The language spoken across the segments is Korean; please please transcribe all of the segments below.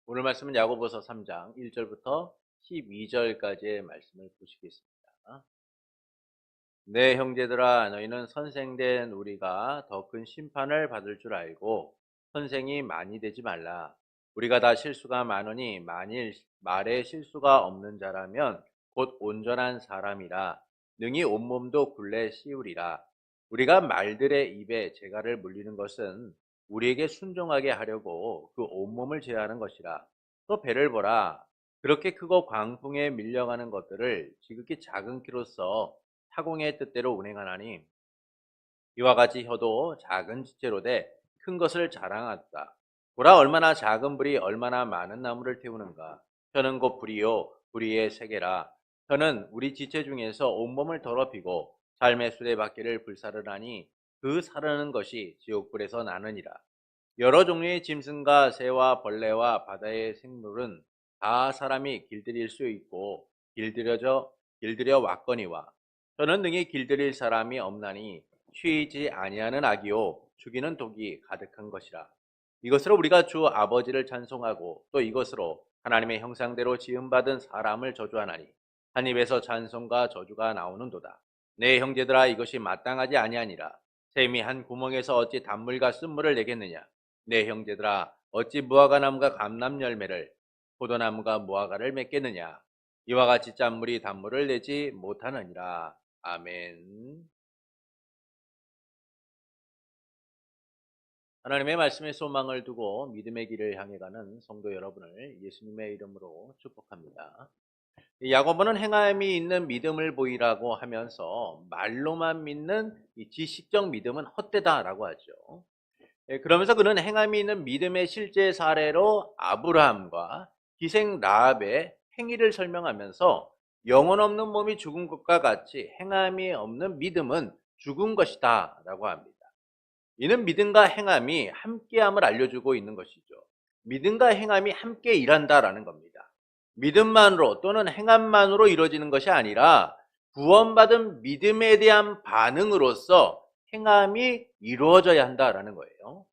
오늘 말씀은 야고보서 3장 1절부터 12절까지의 말씀을 보시겠습니다. 내 형제들아 너희는 선생된 우리가 더 큰 심판을 받을 줄 알고 선생이 많이 되지 말라. 우리가 다 실수가 많으니 만일 말에 실수가 없는 자라면 곧 온전한 사람이라 능히 온몸도 굴레 씌우리라. 우리가 말들의 입에 재갈을 물리는 것은 우리에게 순종하게 하려고 그 온몸을 제하는 것이라. 또 배를 보라. 그렇게 크고 광풍에 밀려가는 것들을 지극히 작은 키로써 타공의 뜻대로 운행하나니 이와 같이 혀도 작은 지체로 돼 큰 것을 자랑하다. 보라 얼마나 작은 불이 얼마나 많은 나무를 태우는가. 혀는 곧 불이요 불의의 세계라. 혀는 우리 지체 중에서 온몸을 더럽히고 삶의 수레바퀴를 불사르나니 그 사르는 것이 지옥불에서 나느니라. 여러 종류의 짐승과 새와 벌레와 바다의 생물은 다 사람이 길들일 수 있고 길들여 왔거니와 저는 능히 길들일 사람이 없나니 쉬지 아니하는 악이요 죽이는 독이 가득한 것이라. 이것으로 우리가 주 아버지를 찬송하고 또 이것으로 하나님의 형상대로 지음받은 사람을 저주하나니 한 입에서 찬송과 저주가 나오는도다. 내 형제들아 이것이 마땅하지 아니하니라. 샘이 한 구멍에서 어찌 단물과 쓴물을 내겠느냐. 내 형제들아 어찌 무화과 나무가 감람 열매를 포도나무가 무화과를 맺겠느냐. 이와 같이 짠물이 단물을 내지 못하느니라. 아멘. 하나님의 말씀에 소망을 두고 믿음의 길을 향해 가는 성도 여러분을 예수님의 이름으로 축복합니다. 야고보는 행함이 있는 믿음을 보이라고 하면서 말로만 믿는 이 지식적 믿음은 헛되다라고 하죠. 그러면서 그는 행함이 있는 믿음의 실제 사례로 아브라함과 기생 라합의 행위를 설명하면서 영혼 없는 몸이 죽은 것과 같이 행함이 없는 믿음은 죽은 것이다 라고 합니다. 이는 믿음과 행함이 함께함을 알려주고 있는 것이죠. 믿음과 행함이 함께 일한다라는 겁니다. 믿음만으로 또는 행함만으로 이루어지는 것이 아니라 구원받은 믿음에 대한 반응으로서 행함이 이루어져야 한다라는 거예요.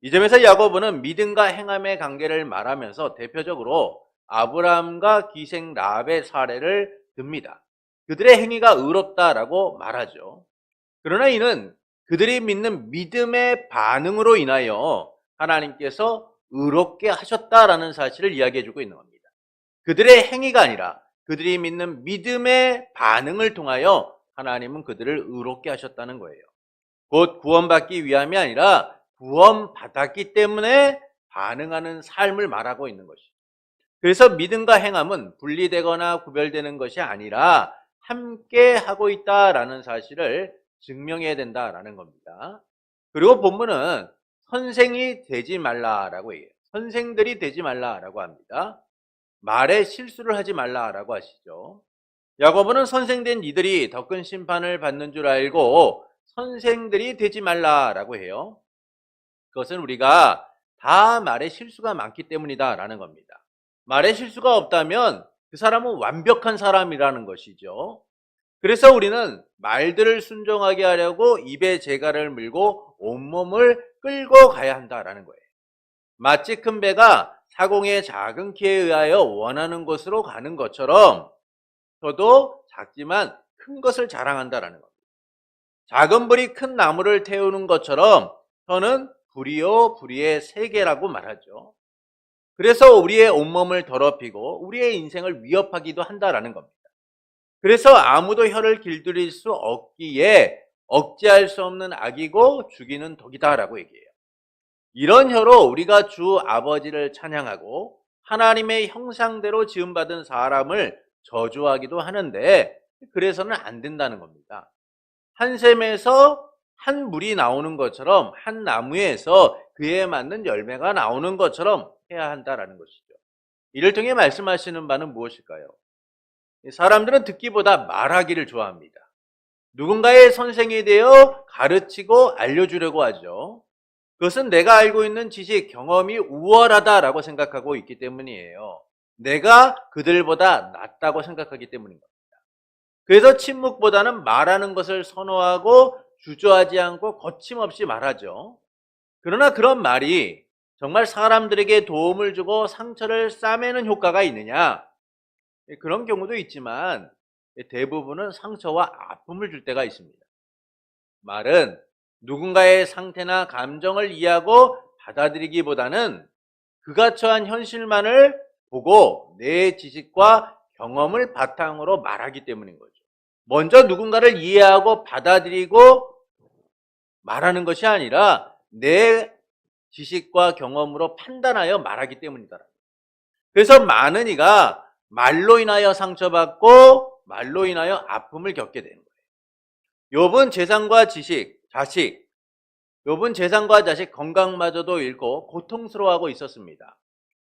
이 점에서 야고보는 믿음과 행함의 관계를 말하면서 대표적으로 아브라함과 기생 라합의 사례를 듭니다. 그들의 행위가 의롭다라고 말하죠. 그러나 이는 그들이 믿는 믿음의 반응으로 인하여 하나님께서 의롭게 하셨다라는 사실을 이야기해주고 있는 겁니다. 그들의 행위가 아니라 그들이 믿는 믿음의 반응을 통하여 하나님은 그들을 의롭게 하셨다는 거예요. 곧 구원받기 위함이 아니라 구원받았기 때문에 반응하는 삶을 말하고 있는 것이죠. 그래서 믿음과 행함은 분리되거나 구별되는 것이 아니라 함께 하고 있다라는 사실을 증명해야 된다라는 겁니다. 그리고 본문은 선생이 되지 말라라고 해요. 선생들이 되지 말라라고 합니다. 말에 실수를 하지 말라라고 하시죠. 야고보는 선생된 이들이 더 큰 심판을 받는 줄 알고 선생들이 되지 말라라고 해요. 그것은 우리가 다 말에 실수가 많기 때문이다라는 겁니다. 말에 실수가 없다면 그 사람은 완벽한 사람이라는 것이죠. 그래서 우리는 말들을 순종하게 하려고 입에 재갈을 물고 온몸을 끌고 가야 한다라는 거예요. 마치 큰 배가 사공의 작은 키에 의하여 원하는 곳으로 가는 것처럼 저도 작지만 큰 것을 자랑한다라는 겁니다. 작은 불이 큰 나무를 태우는 것처럼 저는 불이요 불의의 세계라고 말하죠. 그래서 우리의 온몸을 더럽히고 우리의 인생을 위협하기도 한다라는 겁니다. 그래서 아무도 혀를 길들일 수 없기에 억제할 수 없는 악이고 죽이는 독이다라고 얘기해요. 이런 혀로 우리가 주 아버지를 찬양하고 하나님의 형상대로 지음받은 사람을 저주하기도 하는데 그래서는 안 된다는 겁니다. 한 샘에서 한 물이 나오는 것처럼 한 나무에서 그에 맞는 열매가 나오는 것처럼 해야 한다라는 것이죠. 이를 통해 말씀하시는 바는 무엇일까요? 사람들은 듣기보다 말하기를 좋아합니다. 누군가의 선생이 되어 가르치고 알려주려고 하죠. 그것은 내가 알고 있는 지식, 경험이 우월하다라고 생각하고 있기 때문이에요. 내가 그들보다 낫다고 생각하기 때문인 겁니다. 그래서 침묵보다는 말하는 것을 선호하고 주저하지 않고 거침없이 말하죠. 그러나 그런 말이 정말 사람들에게 도움을 주고 상처를 싸매는 효과가 있느냐? 그런 경우도 있지만 대부분은 상처와 아픔을 줄 때가 있습니다. 말은 누군가의 상태나 감정을 이해하고 받아들이기보다는 그가 처한 현실만을 보고 내 지식과 경험을 바탕으로 말하기 때문인 거죠. 먼저 누군가를 이해하고 받아들이고 말하는 것이 아니라 내 지식과 경험으로 판단하여 말하기 때문이다. 그래서 많은 이가 말로 인하여 상처받고 말로 인하여 아픔을 겪게 되는 거예요. 욥은 재산과 자식, 욥은 재산과 자식 건강마저도 잃고 고통스러워하고 있었습니다.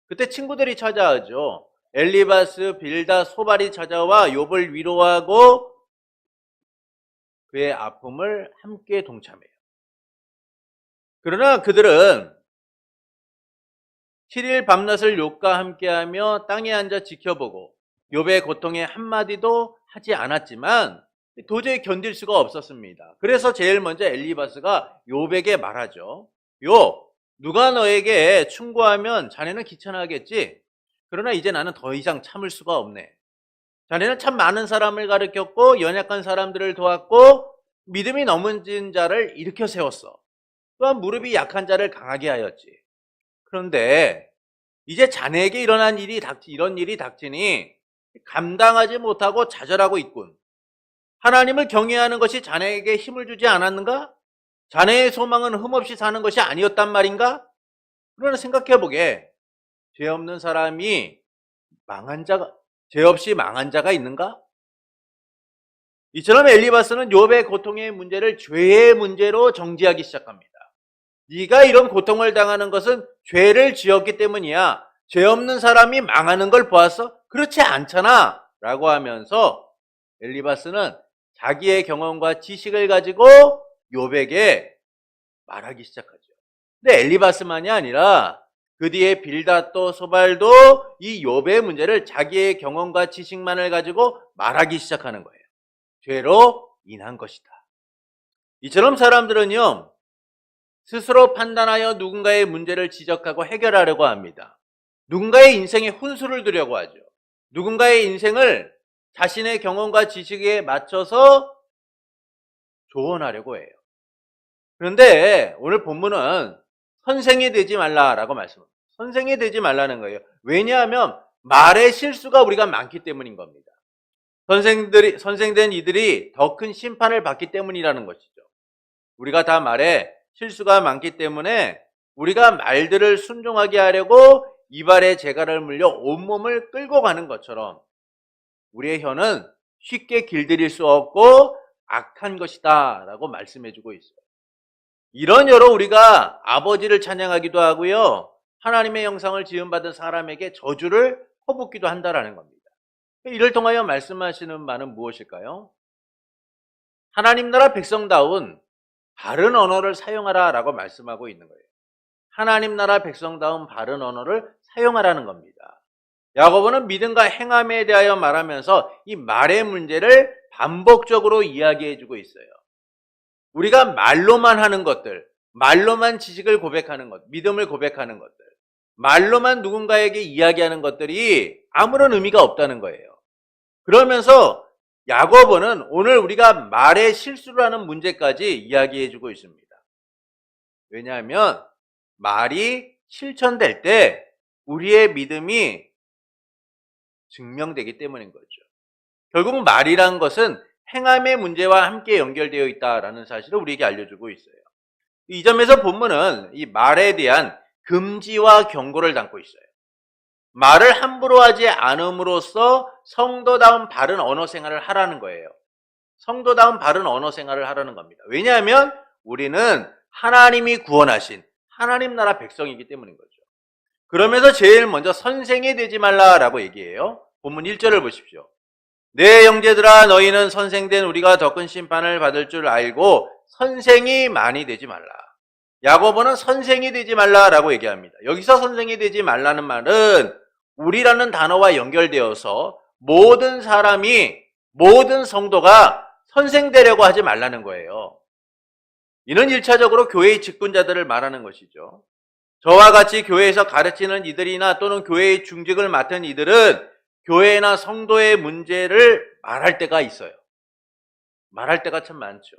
그때 친구들이 찾아오죠. 엘리바스, 빌다, 소발이 찾아와 욥을 위로하고 그의 아픔을 함께 동참해요. 그러나 그들은 7일 밤낮을 욥과 함께하며 땅에 앉아 지켜보고 욥의 고통에 한마디도 하지 않았지만 도저히 견딜 수가 없었습니다. 그래서 제일 먼저 엘리바스가 욥에게 말하죠. 욥, 누가 너에게 충고하면 자네는 귀찮아하겠지? 그러나 이제 나는 더 이상 참을 수가 없네. 자네는 참 많은 사람을 가르쳤고 연약한 사람들을 도왔고 믿음이 넘어진 자를 일으켜 세웠어. 또한 무릎이 약한 자를 강하게 하였지. 그런데 이제 자네에게 이런 일이 닥치니 감당하지 못하고 좌절하고 있군. 하나님을 경외하는 것이 자네에게 힘을 주지 않았는가? 자네의 소망은 흠없이 사는 것이 아니었단 말인가? 그러나 생각해보게. 죄 없는 사람이 죄 없이 망한 자가 있는가? 이처럼 엘리바스는 욥의 고통의 문제를 죄의 문제로 정지하기 시작합니다. 네가 이런 고통을 당하는 것은 죄를 지었기 때문이야. 죄 없는 사람이 망하는 걸 보았어? 그렇지 않잖아. 라고 하면서 엘리바스는 자기의 경험과 지식을 가지고 욥에게 말하기 시작하죠. 근데 엘리바스만이 아니라 그 뒤에 빌닷도 소발도 이 욥의 문제를 자기의 경험과 지식만을 가지고 말하기 시작하는 거예요. 죄로 인한 것이다. 이처럼 사람들은요, 스스로 판단하여 누군가의 문제를 지적하고 해결하려고 합니다. 누군가의 인생에 훈수를 두려고 하죠. 누군가의 인생을 자신의 경험과 지식에 맞춰서 조언하려고 해요. 그런데 오늘 본문은 선생이 되지 말라라고 말씀합니다. 선생이 되지 말라는 거예요. 왜냐하면 말의 실수가 우리가 많기 때문인 겁니다. 선생된 이들이 더 큰 심판을 받기 때문이라는 것이죠. 우리가 다 말에 실수가 많기 때문에 우리가 말들을 순종하게 하려고 이발에 재갈을 물려 온몸을 끌고 가는 것처럼 우리의 혀는 쉽게 길들일 수 없고 악한 것이다 라고 말씀해주고 있어요. 이런 여로 우리가 아버지를 찬양하기도 하고요, 하나님의 형상을 지음받은 사람에게 저주를 퍼붓기도 한다라는 겁니다. 이를 통하여 말씀하시는 바는 무엇일까요? 하나님 나라 백성다운 바른 언어를 사용하라 라고 말씀하고 있는 거예요. 하나님 나라 백성다운 바른 언어를 사용하라는 겁니다. 야고보는 믿음과 행함에 대하여 말하면서 이 말의 문제를 반복적으로 이야기해주고 있어요. 우리가 말로만 하는 것들, 말로만 지식을 고백하는 것, 믿음을 고백하는 것들, 말로만 누군가에게 이야기하는 것들이 아무런 의미가 없다는 거예요. 그러면서 야고보는 오늘 우리가 말의 실수를 하는 문제까지 이야기해주고 있습니다. 왜냐하면 말이 실천될 때 우리의 믿음이 증명되기 때문인 거죠. 결국 말이란 것은 행함의 문제와 함께 연결되어 있다라는 사실을 우리에게 알려주고 있어요. 이 점에서 본문은 이 말에 대한 금지와 경고를 담고 있어요. 말을 함부로 하지 않음으로써 성도다운 바른 언어 생활을 하라는 거예요. 성도다운 바른 언어 생활을 하라는 겁니다. 왜냐하면 우리는 하나님이 구원하신 하나님 나라 백성이기 때문인 거죠. 그러면서 제일 먼저 선생이 되지 말라라고 얘기해요. 본문 1절을 보십시오. 내 형제들아, 너희는 선생된 우리가 더 큰 심판을 받을 줄 알고 선생이 많이 되지 말라. 야고보는 선생이 되지 말라라고 얘기합니다. 여기서 선생이 되지 말라는 말은 우리라는 단어와 연결되어서 모든 사람이, 모든 성도가 선생되려고 하지 말라는 거예요. 이는 1차적으로 교회의 직분자들을 말하는 것이죠. 저와 같이 교회에서 가르치는 이들이나 또는 교회의 중직을 맡은 이들은 교회나 성도의 문제를 말할 때가 있어요. 말할 때가 참 많죠.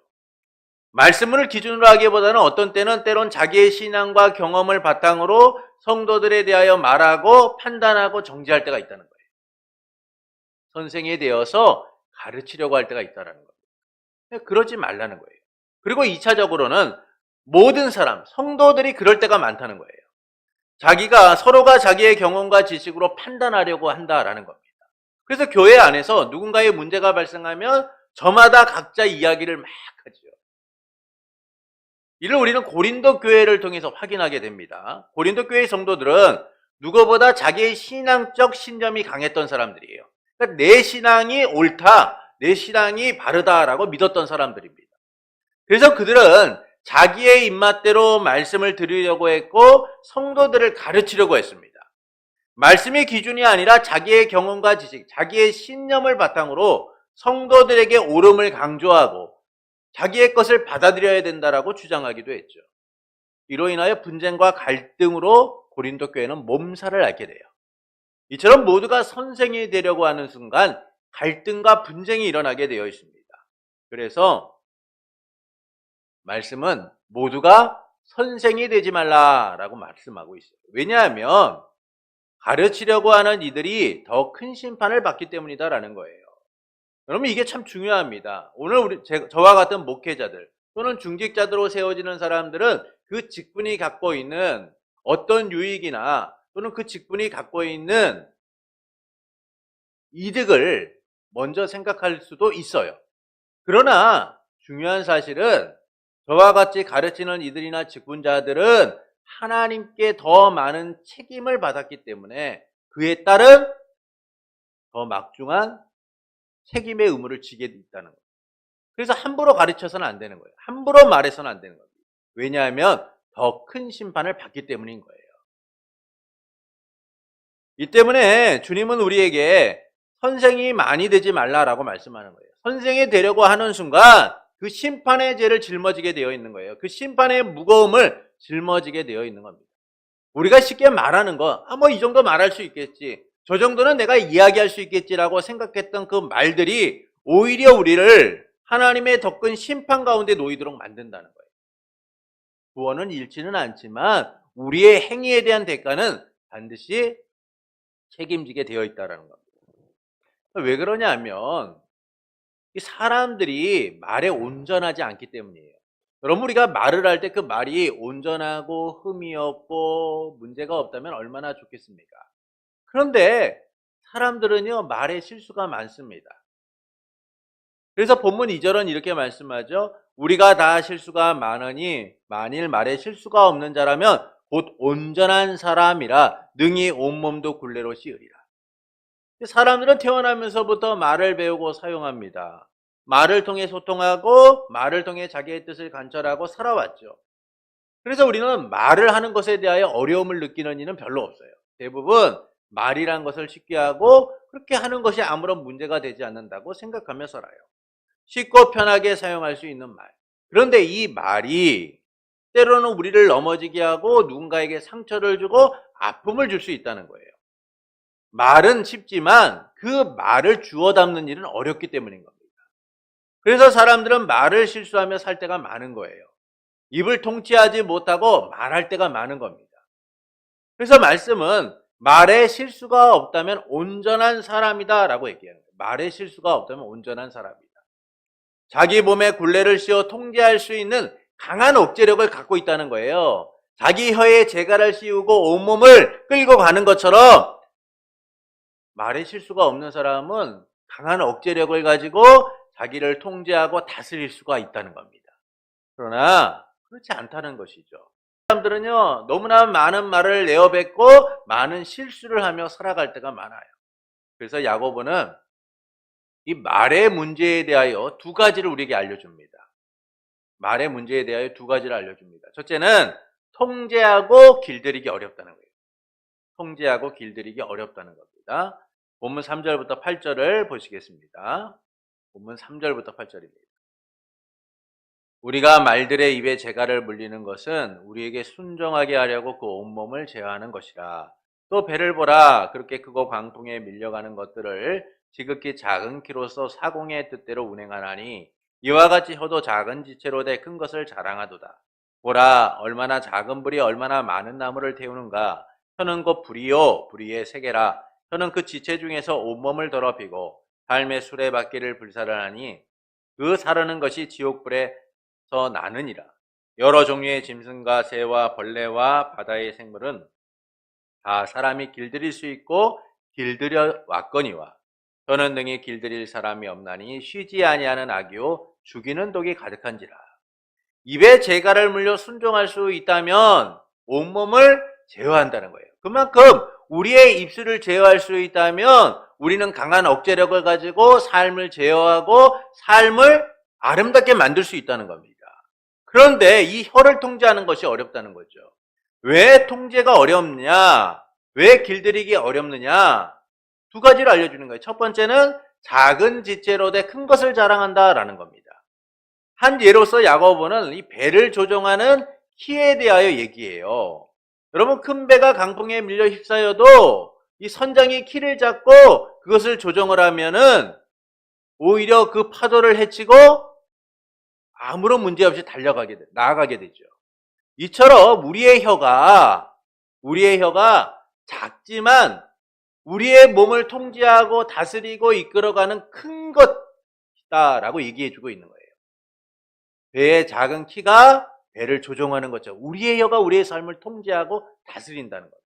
말씀을 기준으로 하기보다는 어떤 때는 때론 자기의 신앙과 경험을 바탕으로 성도들에 대하여 말하고 판단하고 정죄할 때가 있다는 거예요. 선생에 대해서 가르치려고 할 때가 있다는 거예요. 그러지 말라는 거예요. 그리고 2차적으로는 모든 사람, 성도들이 그럴 때가 많다는 거예요. 서로가 자기의 경험과 지식으로 판단하려고 한다라는 겁니다. 그래서 교회 안에서 누군가의 문제가 발생하면 저마다 각자 이야기를 막 하죠. 이를 우리는 고린도 교회를 통해서 확인하게 됩니다. 고린도 교회의 성도들은 누구보다 자기의 신앙적 신념이 강했던 사람들이에요. 그러니까 내 신앙이 옳다, 내 신앙이 바르다라고 믿었던 사람들입니다. 그래서 그들은 자기의 입맛대로 말씀을 들으려고 했고 성도들을 가르치려고 했습니다. 말씀의 기준이 아니라 자기의 경험과 지식, 자기의 신념을 바탕으로 성도들에게 옳음을 강조하고 자기의 것을 받아들여야 된다라고 주장하기도 했죠. 이로 인하여 분쟁과 갈등으로 고린도 교회는 몸살을 앓게 돼요. 이처럼 모두가 선생이 되려고 하는 순간 갈등과 분쟁이 일어나게 되어 있습니다. 그래서 말씀은 모두가 선생이 되지 말라라고 말씀하고 있어요. 왜냐하면 가르치려고 하는 이들이 더 큰 심판을 받기 때문이다라는 거예요. 여러분 이게 참 중요합니다. 오늘 저와 같은 목회자들 또는 중직자들로 세워지는 사람들은 그 직분이 갖고 있는 어떤 유익이나 또는 그 직분이 갖고 있는 이득을 먼저 생각할 수도 있어요. 그러나 중요한 사실은 저와 같이 가르치는 이들이나 직분자들은 하나님께 더 많은 책임을 받았기 때문에 그에 따른 더 막중한 책임의 의무를 지게 있다는 거예요. 그래서 함부로 가르쳐서는 안 되는 거예요. 함부로 말해서는 안 되는 겁니다. 왜냐하면 더 큰 심판을 받기 때문인 거예요. 이 때문에 주님은 우리에게 선생이 많이 되지 말라라고 말씀하는 거예요. 선생이 되려고 하는 순간 그 심판의 죄를 짊어지게 되어 있는 거예요. 그 심판의 무거움을 짊어지게 되어 있는 겁니다. 우리가 쉽게 말하는 거, 뭐 이 정도 말할 수 있겠지. 저 정도는 내가 이야기할 수 있겠지라고 생각했던 그 말들이 오히려 우리를 하나님의 더 큰 심판 가운데 놓이도록 만든다는 거예요. 구원은 잃지는 않지만 우리의 행위에 대한 대가는 반드시 책임지게 되어 있다는 겁니다. 왜 그러냐면 이 사람들이 말에 온전하지 않기 때문이에요. 여러분 우리가 말을 할 때 그 말이 온전하고 흠이 없고 문제가 없다면 얼마나 좋겠습니까? 그런데 사람들은요 말에 실수가 많습니다. 그래서 본문 2절은 이렇게 말씀하죠. 우리가 다 실수가 많으니 만일 말에 실수가 없는 자라면 곧 온전한 사람이라 능히 온몸도 굴레로 씌으리라. 사람들은 태어나면서부터 말을 배우고 사용합니다. 말을 통해 소통하고 말을 통해 자기의 뜻을 관철하고 살아왔죠. 그래서 우리는 말을 하는 것에 대하여 어려움을 느끼는 이는 별로 없어요. 대부분 말이란 것을 쉽게 하고 그렇게 하는 것이 아무런 문제가 되지 않는다고 생각하며 살아요. 쉽고 편하게 사용할 수 있는 말. 그런데 이 말이 때로는 우리를 넘어지게 하고 누군가에게 상처를 주고 아픔을 줄 수 있다는 거예요. 말은 쉽지만 그 말을 주워 담는 일은 어렵기 때문인 겁니다. 그래서 사람들은 말을 실수하며 살 때가 많은 거예요. 입을 통치하지 못하고 말할 때가 많은 겁니다. 그래서 말씀은 말에 실수가 없다면 온전한 사람이다 라고 얘기하는 거예요. 말에 실수가 없다면 온전한 사람이다. 자기 몸에 굴레를 씌워 통제할 수 있는 강한 억제력을 갖고 있다는 거예요. 자기 혀에 재갈을 씌우고 온몸을 끌고 가는 것처럼 말에 실수가 없는 사람은 강한 억제력을 가지고 자기를 통제하고 다스릴 수가 있다는 겁니다. 그러나 그렇지 않다는 것이죠. 사람들은요 너무나 많은 말을 내어뱉고 많은 실수를 하며 살아갈 때가 많아요. 그래서 야고보는 이 말의 문제에 대하여 두 가지를 우리에게 알려줍니다. 말의 문제에 대하여 두 가지를 알려줍니다. 첫째는 통제하고 길들이기 어렵다는 거예요. 통제하고 길들이기 어렵다는 겁니다. 본문 3절부터 8절을 보시겠습니다. 본문 3절부터 8절입니다. 우리가 말들의 입에 재갈을 물리는 것은 우리에게 순종하게 하려고 그 온몸을 제어하는 것이라. 또 배를 보라. 그렇게 크고 광풍에 밀려가는 것들을 지극히 작은 키로서 사공의 뜻대로 운행하나니 이와 같이 혀도 작은 지체로 돼 큰 것을 자랑하도다. 보라, 얼마나 작은 불이 얼마나 많은 나무를 태우는가. 혀는 곧 불이요 불의의 세계라. 혀는 그 지체 중에서 온몸을 더럽히고 삶의 수레바퀴를 불살하니 그 사르는 것이 지옥불에서 나느니라. 여러 종류의 짐승과 새와 벌레와 바다의 생물은 다 사람이 길들일 수 있고 길들여 왔거니와 혀는 등이 길들일 사람이 없나니 쉬지 아니하는 악이요 죽이는 독이 가득한지라. 입에 재갈을 물려 순종할 수 있다면 온몸을 제어한다는 거예요. 그만큼 우리의 입술을 제어할 수 있다면 우리는 강한 억제력을 가지고 삶을 제어하고 삶을 아름답게 만들 수 있다는 겁니다. 그런데 이 혀를 통제하는 것이 어렵다는 거죠. 왜 통제가 어렵냐? 왜 길들이기 어렵느냐? 두 가지를 알려주는 거예요. 첫 번째는 작은 지체로 돼 큰 것을 자랑한다라는 겁니다. 한 예로서 야고보는 이 배를 조종하는 키에 대하여 얘기해요. 여러분, 큰 배가 강풍에 밀려 휩싸여도 이 선장이 키를 잡고 그것을 조정을 하면은 오히려 그 파도를 헤치고 아무런 문제 없이 나아가게 되죠. 이처럼 우리의 혀가 작지만 우리의 몸을 통제하고 다스리고 이끌어가는 큰 것이다라고 얘기해주고 있는 거예요. 배의 작은 키가 배를 조종하는 거죠. 우리의 혀가 우리의 삶을 통제하고 다스린다는 거죠.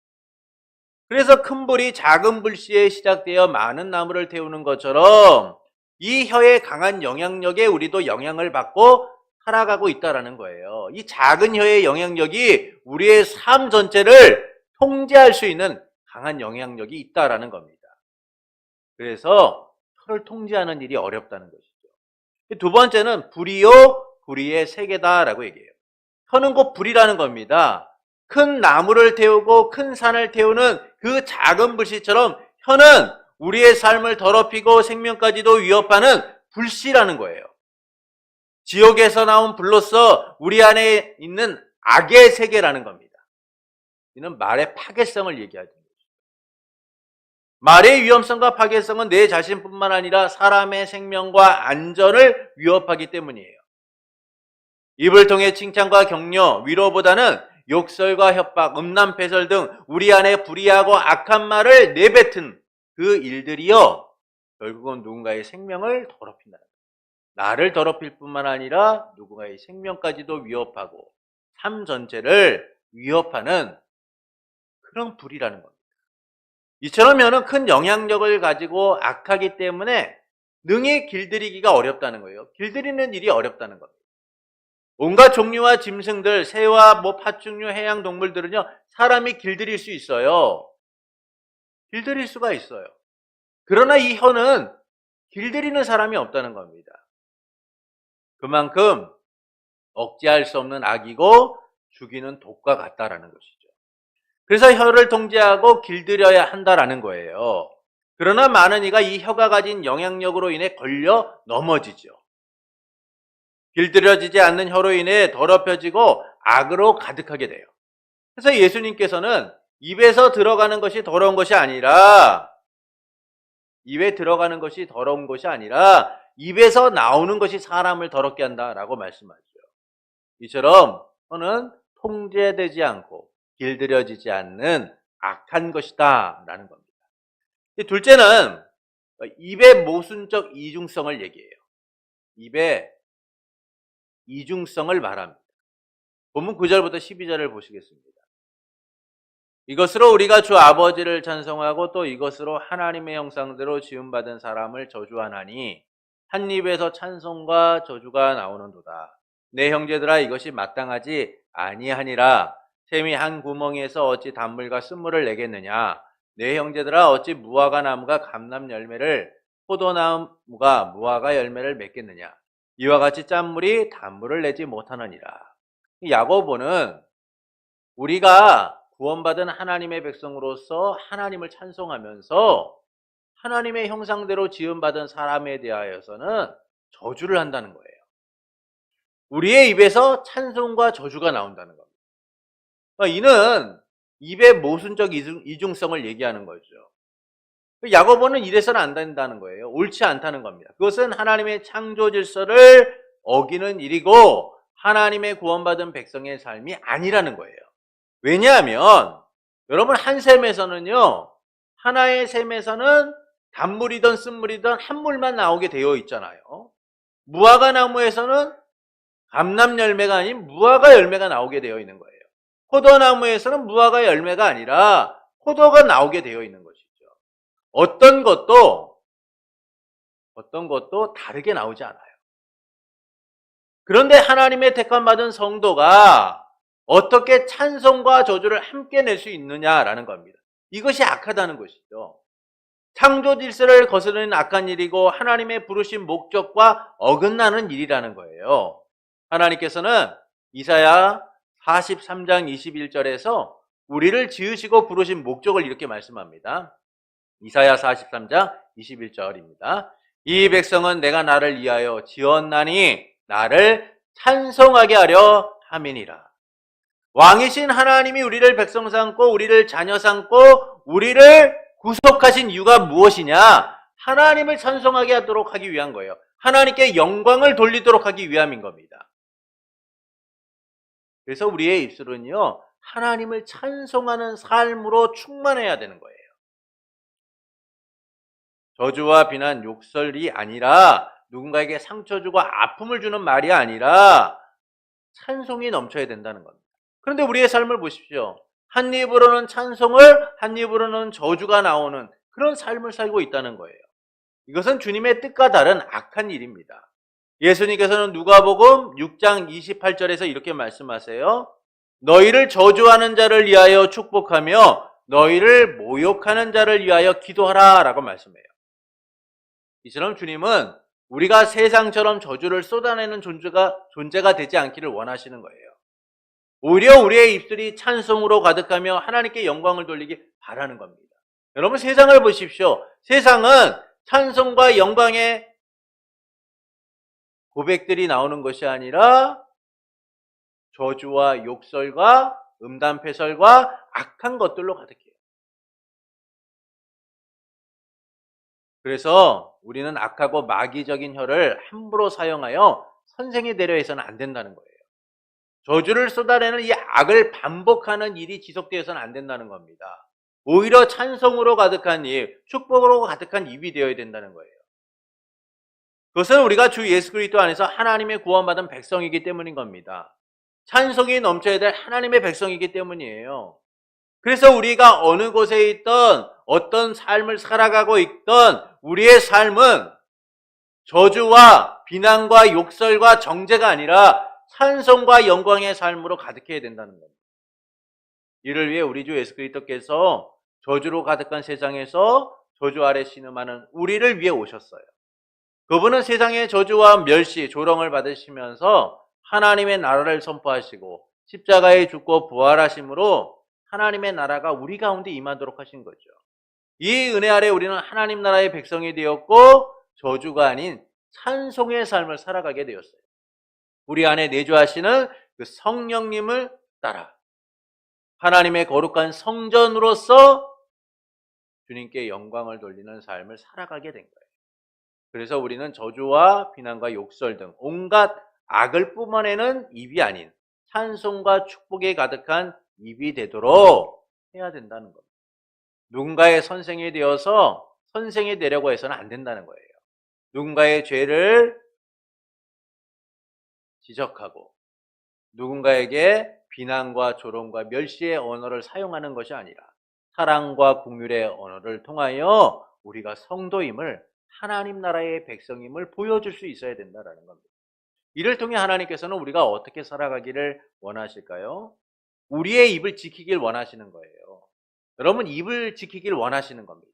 그래서 큰 불이 작은 불씨에 시작되어 많은 나무를 태우는 것처럼 이 혀의 강한 영향력에 우리도 영향을 받고 살아가고 있다는 거예요. 이 작은 혀의 영향력이 우리의 삶 전체를 통제할 수 있는 강한 영향력이 있다는 겁니다. 그래서 혀를 통제하는 일이 어렵다는 것이죠. 두 번째는 불이요 불의의 세계다라고 얘기해요. 혀는 곧 불이라는 겁니다. 큰 나무를 태우고 큰 산을 태우는 그 작은 불씨처럼 혀는 우리의 삶을 더럽히고 생명까지도 위협하는 불씨라는 거예요. 지옥에서 나온 불로서 우리 안에 있는 악의 세계라는 겁니다. 이는 말의 파괴성을 얘기하죠. 말의 위험성과 파괴성은 내 자신뿐만 아니라 사람의 생명과 안전을 위협하기 때문이에요. 입을 통해 칭찬과 격려, 위로보다는 욕설과 협박, 음란패설 등 우리 안에 불의하고 악한 말을 내뱉은 그 일들이요, 결국은 누군가의 생명을 더럽힌다. 나를 더럽힐 뿐만 아니라 누군가의 생명까지도 위협하고 삶 전체를 위협하는 그런 불이라는 겁니다. 이처럼 혀는 큰 영향력을 가지고 악하기 때문에 능히 길들이기가 어렵다는 거예요. 길들이는 일이 어렵다는 겁니다. 온갖 종류와 짐승들, 새와 파충류, 해양 동물들은요, 사람이 길들일 수 있어요. 길들일 수가 있어요. 그러나 이 혀는 길들이는 사람이 없다는 겁니다. 그만큼 억제할 수 없는 악이고 죽이는 독과 같다라는 것이죠. 그래서 혀를 통제하고 길들여야 한다라는 거예요. 그러나 많은 이가 이 혀가 가진 영향력으로 인해 걸려 넘어지죠. 길들여지지 않는 혀로 인해 더럽혀지고 악으로 가득하게 돼요. 그래서 예수님께서는 입에서 들어가는 것이 더러운 것이 아니라 입에 들어가는 것이 더러운 것이 아니라 입에서 나오는 것이 사람을 더럽게 한다라고 말씀하죠. 이처럼 혀는 통제되지 않고 길들여지지 않는 악한 것이다 라는 겁니다. 둘째는 입의 모순적 이중성을 얘기해요. 입의 이중성을 말합니다. 본문 9절부터 12절을 보시겠습니다. 이것으로 우리가 주 아버지를 찬송하고 또 이것으로 하나님의 형상대로 지음받은 사람을 저주하나니 한 입에서 찬송과 저주가 나오는도다. 내 형제들아, 이것이 마땅하지 아니하니라. 샘이 한 구멍에서 어찌 단물과 쓴물을 내겠느냐. 내 형제들아, 어찌 무화과 나무가 감람 열매를, 포도나무가 무화과 열매를 맺겠느냐. 이와 같이 짠물이 단물을 내지 못하느니라. 야고보는 우리가 구원받은 하나님의 백성으로서 하나님을 찬송하면서 하나님의 형상대로 지음받은 사람에 대하여서는 저주를 한다는 거예요. 우리의 입에서 찬송과 저주가 나온다는 겁니다. 그러니까 이는 입의 모순적 이중성을 얘기하는 거죠. 야고보는 이래서는 안 된다는 거예요. 옳지 않다는 겁니다. 그것은 하나님의 창조 질서를 어기는 일이고 하나님의 구원받은 백성의 삶이 아니라는 거예요. 왜냐하면 여러분 한 샘에서는요, 하나의 샘에서는 단물이든 쓴물이든 한 물만 나오게 되어 있잖아요. 무화과 나무에서는 감람 열매가 아닌 무화과 열매가 나오게 되어 있는 거예요. 포도나무에서는 무화과 열매가 아니라 포도가 나오게 되어 있는 것이죠. 어떤 것도 다르게 나오지 않아요. 그런데 하나님의 택함 받은 성도가 어떻게 찬송과 저주를 함께 낼 수 있느냐라는 겁니다. 이것이 악하다는 것이죠. 창조 질서를 거스르는 악한 일이고 하나님의 부르신 목적과 어긋나는 일이라는 거예요. 하나님께서는 이사야 43장 21절에서 우리를 지으시고 부르신 목적을 이렇게 말씀합니다. 이사야 43장 21절입니다. 이 백성은 내가 나를 위하여 지었나니 나를 찬송하게 하려 함이니라. 왕이신 하나님이 우리를 백성 삼고 우리를 자녀 삼고 우리를 구속하신 이유가 무엇이냐? 하나님을 찬송하게 하도록 하기 위한 거예요. 하나님께 영광을 돌리도록 하기 위함인 겁니다. 그래서 우리의 입술은요, 하나님을 찬송하는 삶으로 충만해야 되는 거예요. 저주와 비난, 욕설이 아니라 누군가에게 상처 주고 아픔을 주는 말이 아니라 찬송이 넘쳐야 된다는 겁니다. 그런데 우리의 삶을 보십시오. 한 입으로는 찬송을, 한 입으로는 저주가 나오는 그런 삶을 살고 있다는 거예요. 이것은 주님의 뜻과 다른 악한 일입니다. 예수님께서는 누가복음 6장 28절에서 이렇게 말씀하세요. 너희를 저주하는 자를 위하여 축복하며 너희를 모욕하는 자를 위하여 기도하라 라고 말씀해요. 이처럼 주님은 우리가 세상처럼 저주를 쏟아내는 존재가 되지 않기를 원하시는 거예요. 오히려 우리의 입술이 찬송으로 가득하며 하나님께 영광을 돌리기 바라는 겁니다. 여러분 세상을 보십시오. 세상은 찬송과 영광의 고백들이 나오는 것이 아니라 저주와 욕설과 음담패설과 악한 것들로 가득해요. 그래서 우리는 악하고 마귀적인 혀를 함부로 사용하여 선생이 되려 해서는 안 된다는 거예요. 저주를 쏟아내는 이 악을 반복하는 일이 지속되어서는 안 된다는 겁니다. 오히려 찬송으로 가득한 입, 축복으로 가득한 입이 되어야 된다는 거예요. 그것은 우리가 주 예수 그리스도 안에서 하나님의 구원받은 백성이기 때문인 겁니다. 찬송이 넘쳐야 될 하나님의 백성이기 때문이에요. 그래서 우리가 어느 곳에 있던 어떤 삶을 살아가고 있던 우리의 삶은 저주와 비난과 욕설과 정죄가 아니라 찬송과 영광의 삶으로 가득해야 된다는 겁니다. 이를 위해 우리 주 예수 그리스도께서 저주로 가득한 세상에서 저주 아래 신음하는 우리를 위해 오셨어요. 그분은 세상의 저주와 멸시, 조롱을 받으시면서 하나님의 나라를 선포하시고 십자가에 죽고 부활하심으로 하나님의 나라가 우리 가운데 임하도록 하신 거죠. 이 은혜 아래 우리는 하나님 나라의 백성이 되었고 저주가 아닌 찬송의 삶을 살아가게 되었어요. 우리 안에 내주하시는 그 성령님을 따라 하나님의 거룩한 성전으로서 주님께 영광을 돌리는 삶을 살아가게 된 거예요. 그래서 우리는 저주와 비난과 욕설 등 온갖 악을 뿜어내는 입이 아닌 찬송과 축복에 가득한 입이 되도록 해야 된다는 겁니다. 누군가의 선생이 되어서 선생이 되려고 해서는 안 된다는 거예요. 누군가의 죄를 지적하고 누군가에게 비난과 조롱과 멸시의 언어를 사용하는 것이 아니라 사랑과 긍휼의 언어를 통하여 우리가 성도임을 하나님 나라의 백성임을 보여줄 수 있어야 된다는 겁니다. 이를 통해 하나님께서는 우리가 어떻게 살아가기를 원하실까요? 우리의 입을 지키길 원하시는 거예요. 여러분 입을 지키길 원하시는 겁니다.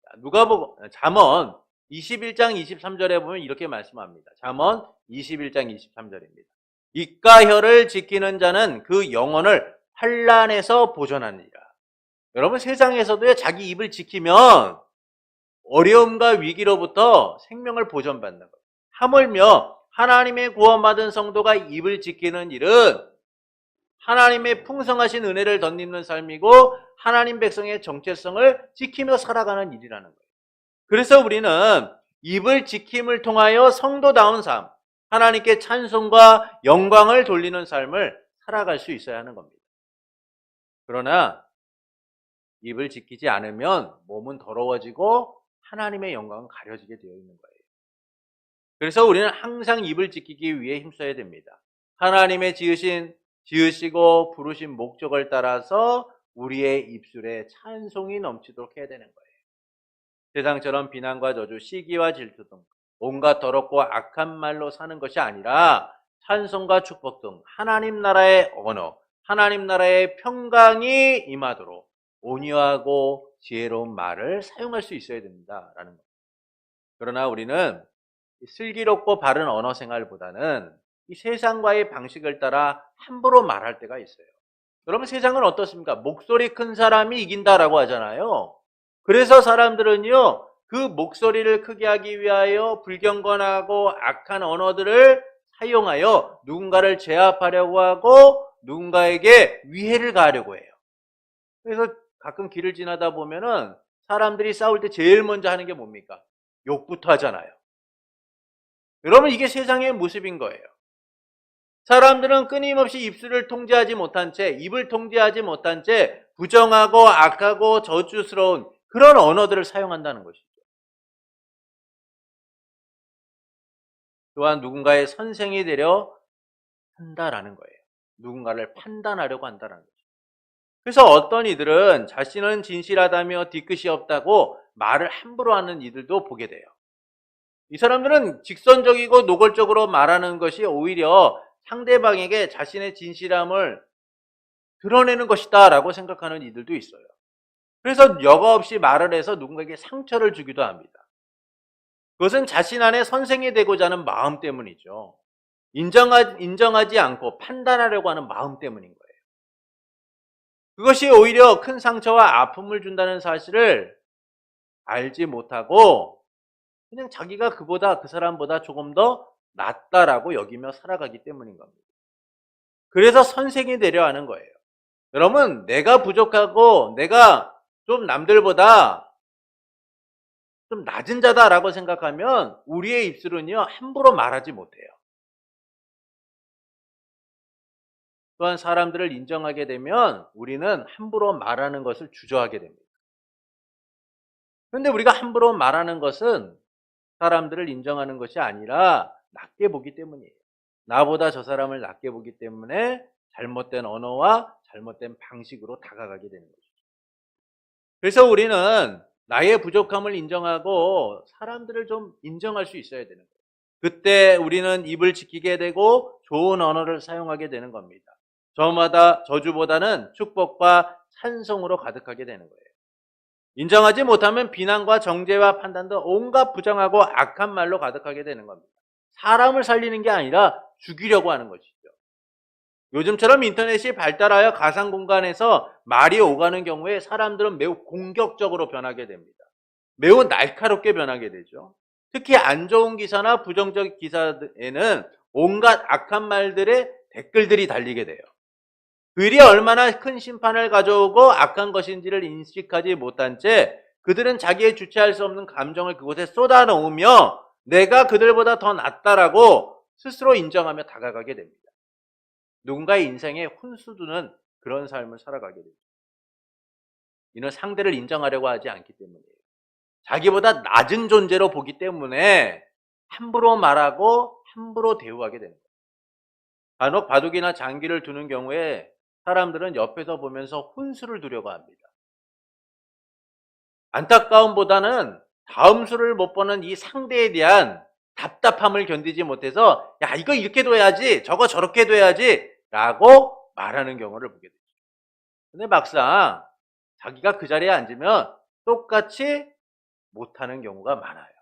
잠언 21장 23절에 보면 이렇게 말씀합니다. 잠언 21장 23절입니다. 입과 혀를 지키는 자는 그 영혼을 환난에서 보존하느니라. 여러분 세상에서도요 자기 입을 지키면 어려움과 위기로부터 생명을 보존받는 거예요. 하물며 하나님의 구원받은 성도가 입을 지키는 일은 하나님의 풍성하신 은혜를 덧입는 삶이고 하나님 백성의 정체성을 지키며 살아가는 일이라는 거예요. 그래서 우리는 입을 지킴을 통하여 성도다운 삶, 하나님께 찬송과 영광을 돌리는 삶을 살아갈 수 있어야 하는 겁니다. 그러나 입을 지키지 않으면 몸은 더러워지고 하나님의 영광은 가려지게 되어 있는 거예요. 그래서 우리는 항상 입을 지키기 위해 힘써야 됩니다. 하나님의 지으시고 부르신 목적을 따라서 우리의 입술에 찬송이 넘치도록 해야 되는 거예요. 세상처럼 비난과 저주, 시기와 질투 등 온갖 더럽고 악한 말로 사는 것이 아니라 찬송과 축복 등 하나님 나라의 언어, 하나님 나라의 평강이 임하도록 온유하고 지혜로운 말을 사용할 수 있어야 된다라는 겁니다. 그러나 우리는 슬기롭고 바른 언어 생활보다는 이 세상과의 방식을 따라 함부로 말할 때가 있어요. 여러분, 세상은 어떻습니까? 목소리 큰 사람이 이긴다라고 하잖아요. 그래서 사람들은요, 그 목소리를 크게 하기 위하여 불경건하고 악한 언어들을 사용하여 누군가를 제압하려고 하고 누군가에게 위해를 가하려고 해요. 그래서 가끔 길을 지나다 보면은 사람들이 싸울 때 제일 먼저 하는 게 뭡니까? 욕부터 하잖아요. 여러분, 이게 세상의 모습인 거예요. 사람들은 끊임없이 입술을 통제하지 못한 채, 입을 통제하지 못한 채 부정하고 악하고 저주스러운 그런 언어들을 사용한다는 것이죠. 또한 누군가의 선생이 되려 한다라는 거예요. 누군가를 판단하려고 한다는 거죠. 그래서 어떤 이들은 자신은 진실하다며 뒤끝이 없다고 말을 함부로 하는 이들도 보게 돼요. 이 사람들은 직선적이고 노골적으로 말하는 것이 오히려 상대방에게 자신의 진실함을 드러내는 것이다 라고 생각하는 이들도 있어요. 그래서 여과 없이 말을 해서 누군가에게 상처를 주기도 합니다. 그것은 자신 안에 선생이 되고자 하는 마음 때문이죠. 인정하지 않고 판단하려고 하는 마음 때문인 거예요. 그것이 오히려 큰 상처와 아픔을 준다는 사실을 알지 못하고 그냥 자기가 그 사람보다 조금 더 낫다라고 여기며 살아가기 때문인 겁니다. 그래서 선생이 되려 하는 거예요. 여러분, 내가 부족하고 내가 좀 남들보다 좀 낮은 자다라고 생각하면 우리의 입술은요, 함부로 말하지 못해요. 또한 사람들을 인정하게 되면 우리는 함부로 말하는 것을 주저하게 됩니다. 그런데 우리가 함부로 말하는 것은 사람들을 인정하는 것이 아니라 낮게 보기 때문이에요. 나보다 저 사람을 낮게 보기 때문에 잘못된 언어와 잘못된 방식으로 다가가게 되는 거죠. 그래서 우리는 나의 부족함을 인정하고 사람들을 좀 인정할 수 있어야 되는 거예요. 그때 우리는 입을 지키게 되고 좋은 언어를 사용하게 되는 겁니다. 저주보다는 축복과 찬송으로 가득하게 되는 거예요. 인정하지 못하면 비난과 정죄와 판단 등 온갖 부정하고 악한 말로 가득하게 되는 겁니다. 사람을 살리는 게 아니라 죽이려고 하는 것이죠. 요즘처럼 인터넷이 발달하여 가상 공간에서 말이 오가는 경우에 사람들은 매우 공격적으로 변하게 됩니다. 매우 날카롭게 변하게 되죠. 특히 안 좋은 기사나 부정적 기사에는 온갖 악한 말들의 댓글들이 달리게 돼요. 그 일이 얼마나 큰 심판을 가져오고 악한 것인지를 인식하지 못한 채 그들은 자기의 주체할 수 없는 감정을 그곳에 쏟아놓으며 내가 그들보다 더 낫다라고 스스로 인정하며 다가가게 됩니다. 누군가의 인생에 훈수두는 그런 삶을 살아가게 됩니다. 이는 상대를 인정하려고 하지 않기 때문이에요. 자기보다 낮은 존재로 보기 때문에 함부로 말하고 함부로 대우하게 됩니다. 간혹 바둑이나 장기를 두는 경우에 사람들은 옆에서 보면서 훈수를 두려고 합니다. 안타까움보다는 다음 수를 못 보는 이 상대에 대한 답답함을 견디지 못해서 야, 이거 이렇게 둬야지, 저거 저렇게 둬야지 라고 말하는 경우를 보게 되죠. 근데 막상 자기가 그 자리에 앉으면 똑같이 못하는 경우가 많아요.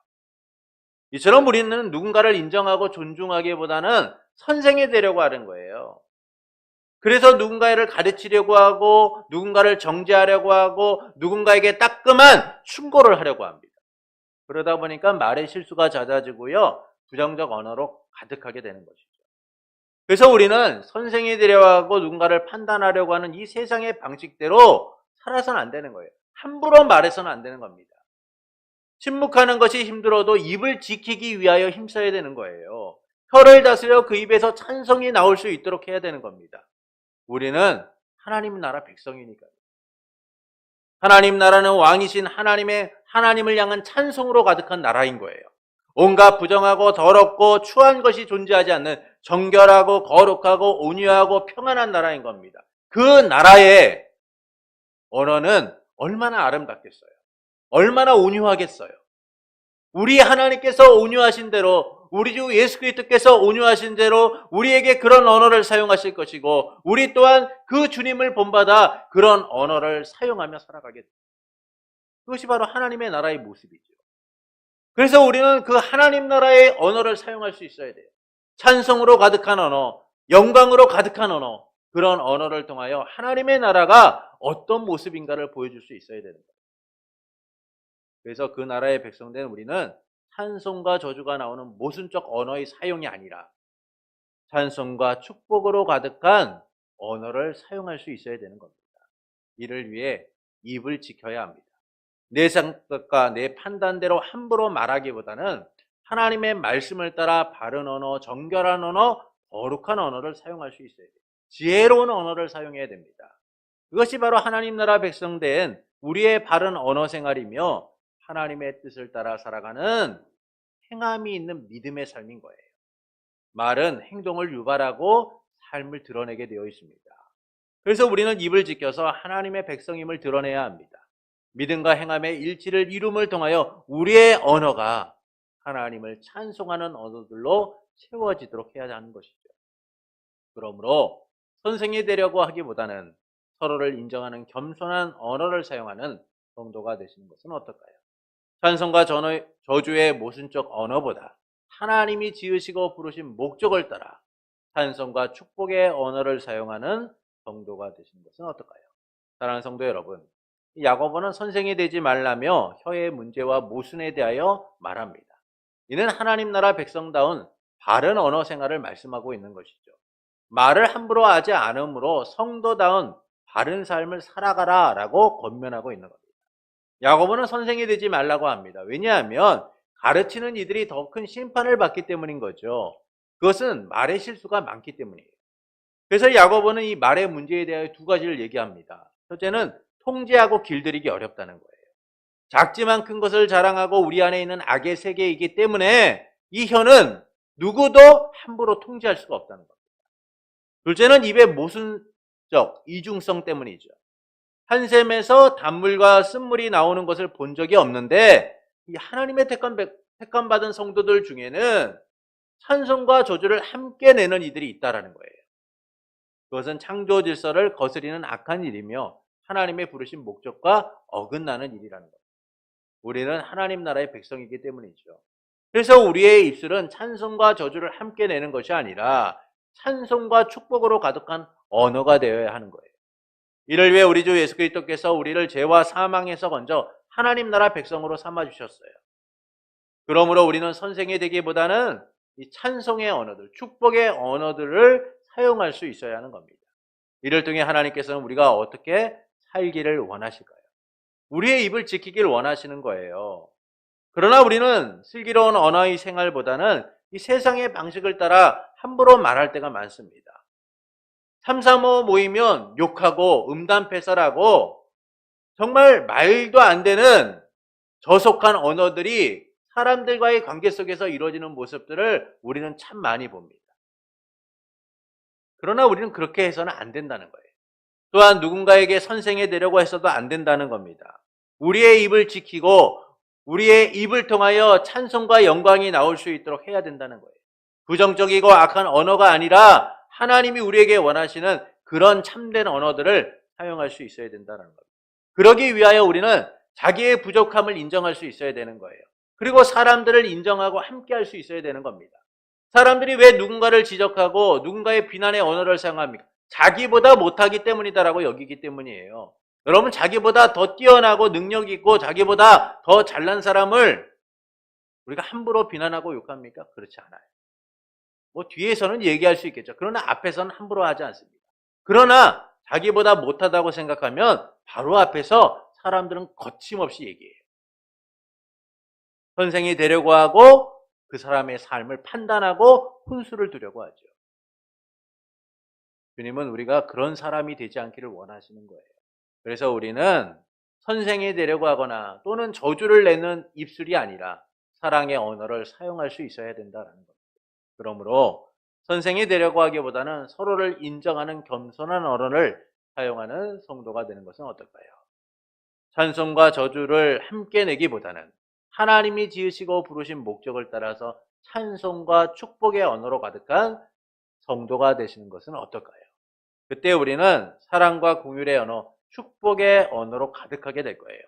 이처럼 우리는 누군가를 인정하고 존중하기보다는 선생이 되려고 하는 거예요. 그래서 누군가를 가르치려고 하고 누군가를 정죄하려고 하고 누군가에게 따끔한 충고를 하려고 합니다. 그러다 보니까 말의 실수가 잦아지고요. 부정적 언어로 가득하게 되는 것이죠. 그래서 우리는 선생이 되려고 하고 누군가를 판단하려고 하는 이 세상의 방식대로 살아서는 안 되는 거예요. 함부로 말해서는 안 되는 겁니다. 침묵하는 것이 힘들어도 입을 지키기 위하여 힘써야 되는 거예요. 혀를 다스려 그 입에서 찬송이 나올 수 있도록 해야 되는 겁니다. 우리는 하나님 나라 백성이니까요. 하나님 나라는 왕이신 하나님을 향한 찬송으로 가득한 나라인 거예요. 온갖 부정하고 더럽고 추한 것이 존재하지 않는 정결하고 거룩하고 온유하고 평안한 나라인 겁니다. 그 나라의 언어는 얼마나 아름답겠어요. 얼마나 온유하겠어요. 우리 하나님께서 온유하신 대로, 우리 주 예수 그리스도께서 온유하신 대로 우리에게 그런 언어를 사용하실 것이고, 우리 또한 그 주님을 본받아 그런 언어를 사용하며 살아가게 됩니다. 그것이 바로 하나님의 나라의 모습이죠. 그래서 우리는 그 하나님 나라의 언어를 사용할 수 있어야 돼요. 찬송으로 가득한 언어, 영광으로 가득한 언어, 그런 언어를 통하여 하나님의 나라가 어떤 모습인가를 보여줄 수 있어야 되는 거예요. 그래서 그 나라의 백성된 우리는 찬송과 저주가 나오는 모순적 언어의 사용이 아니라 찬송과 축복으로 가득한 언어를 사용할 수 있어야 되는 겁니다. 이를 위해 입을 지켜야 합니다. 내 생각과 내 판단대로 함부로 말하기보다는 하나님의 말씀을 따라 바른 언어, 정결한 언어, 거룩한 언어를 사용할 수 있어야 돼요. 지혜로운 언어를 사용해야 됩니다. 그것이 바로 하나님 나라 백성된 우리의 바른 언어 생활이며 하나님의 뜻을 따라 살아가는 행함이 있는 믿음의 삶인 거예요. 말은 행동을 유발하고 삶을 드러내게 되어 있습니다. 그래서 우리는 입을 지켜서 하나님의 백성임을 드러내야 합니다. 믿음과 행함의 일치를 이룸을 통하여 우리의 언어가 하나님을 찬송하는 언어들로 채워지도록 해야 하는 것이죠. 그러므로 선생이 되려고 하기보다는 서로를 인정하는 겸손한 언어를 사용하는 성도가 되시는 것은 어떨까요? 찬송과 저주의 모순적 언어보다 하나님이 지으시고 부르신 목적을 따라 찬송과 축복의 언어를 사용하는 성도가 되시는 것은 어떨까요? 사랑하는 성도 여러분, 야고보는 선생이 되지 말라며 혀의 문제와 모순에 대하여 말합니다. 이는 하나님 나라 백성다운 바른 언어 생활을 말씀하고 있는 것이죠. 말을 함부로 하지 않으므로 성도다운 바른 삶을 살아가라 라고 권면하고 있는 겁니다. 야고보는 선생이 되지 말라고 합니다. 왜냐하면 가르치는 이들이 더 큰 심판을 받기 때문인 거죠. 그것은 말의 실수가 많기 때문이에요. 그래서 야고보는 이 말의 문제에 대하여 두 가지를 얘기합니다. 첫째는 통제하고 길들이기 어렵다는 거예요. 작지만 큰 것을 자랑하고 우리 안에 있는 악의 세계이기 때문에 이 혀는 누구도 함부로 통제할 수가 없다는 겁니다. 둘째는 입의 모순적 이중성 때문이죠. 한 샘에서 단물과 쓴물이 나오는 것을 본 적이 없는데 이 하나님의 택함 받은 성도들 중에는 찬송과 저주를 함께 내는 이들이 있다라는 거예요. 그것은 창조 질서를 거스리는 악한 일이며 하나님의 부르신 목적과 어긋나는 일이라는 거예요. 우리는 하나님 나라의 백성이기 때문이죠. 그래서 우리의 입술은 찬송과 저주를 함께 내는 것이 아니라 찬송과 축복으로 가득한 언어가 되어야 하는 거예요. 이를 위해 우리 주 예수 그리스도께서 우리를 죄와 사망에서 건져 하나님 나라 백성으로 삼아주셨어요. 그러므로 우리는 선생이 되기보다는 이 찬송의 언어들, 축복의 언어들을 사용할 수 있어야 하는 겁니다. 이를 통해 하나님께서는 우리가 어떻게 살기를 원하실까요? 우리의 입을 지키길 원하시는 거예요. 그러나 우리는 슬기로운 언어의 생활보다는 이 세상의 방식을 따라 함부로 말할 때가 많습니다. 335 모이면 욕하고 음담패설하고 정말 말도 안 되는 저속한 언어들이 사람들과의 관계 속에서 이루어지는 모습들을 우리는 참 많이 봅니다. 그러나 우리는 그렇게 해서는 안 된다는 거예요. 또한 누군가에게 선생이 되려고 해서도 안 된다는 겁니다. 우리의 입을 지키고 우리의 입을 통하여 찬송과 영광이 나올 수 있도록 해야 된다는 거예요. 부정적이고 악한 언어가 아니라 하나님이 우리에게 원하시는 그런 참된 언어들을 사용할 수 있어야 된다는 겁니다. 그러기 위하여 우리는 자기의 부족함을 인정할 수 있어야 되는 거예요. 그리고 사람들을 인정하고 함께 할 수 있어야 되는 겁니다. 사람들이 왜 누군가를 지적하고 누군가의 비난의 언어를 사용합니까? 자기보다 못하기 때문이다라고 여기기 때문이에요. 여러분, 자기보다 더 뛰어나고 능력 있고 자기보다 더 잘난 사람을 우리가 함부로 비난하고 욕합니까? 그렇지 않아요. 뭐 뒤에서는 얘기할 수 있겠죠. 그러나 앞에서는 함부로 하지 않습니다. 그러나 자기보다 못하다고 생각하면 바로 앞에서 사람들은 거침없이 얘기해요. 선생이 되려고 하고 그 사람의 삶을 판단하고 훈수를 두려고 하죠. 주님은 우리가 그런 사람이 되지 않기를 원하시는 거예요. 그래서 우리는 선생이 되려고 하거나 또는 저주를 내는 입술이 아니라 사랑의 언어를 사용할 수 있어야 된다는 겁니다. 그러므로 선생이 되려고 하기보다는 서로를 인정하는 겸손한 언어를 사용하는 성도가 되는 것은 어떨까요? 찬송과 저주를 함께 내기보다는 하나님이 지으시고 부르신 목적을 따라서 찬송과 축복의 언어로 가득한 성도가 되시는 것은 어떨까요? 그때 우리는 사랑과 긍휼의 언어, 축복의 언어로 가득하게 될 거예요.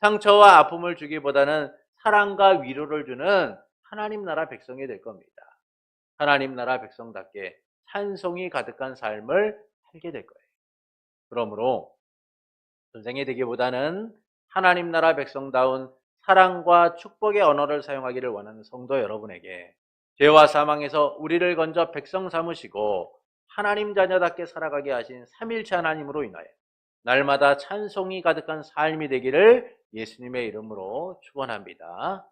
상처와 아픔을 주기보다는 사랑과 위로를 주는 하나님 나라 백성이 될 겁니다. 하나님 나라 백성답게 찬송이 가득한 삶을 살게 될 거예요. 그러므로 선생이 되기보다는 하나님 나라 백성다운 사랑과 축복의 언어를 사용하기를 원하는 성도 여러분에게 죄와 사망에서 우리를 건져 백성 삼으시고 하나님 자녀답게 살아가게 하신 삼일체 하나님으로 인하여 날마다 찬송이 가득한 삶이 되기를 예수님의 이름으로 축원합니다.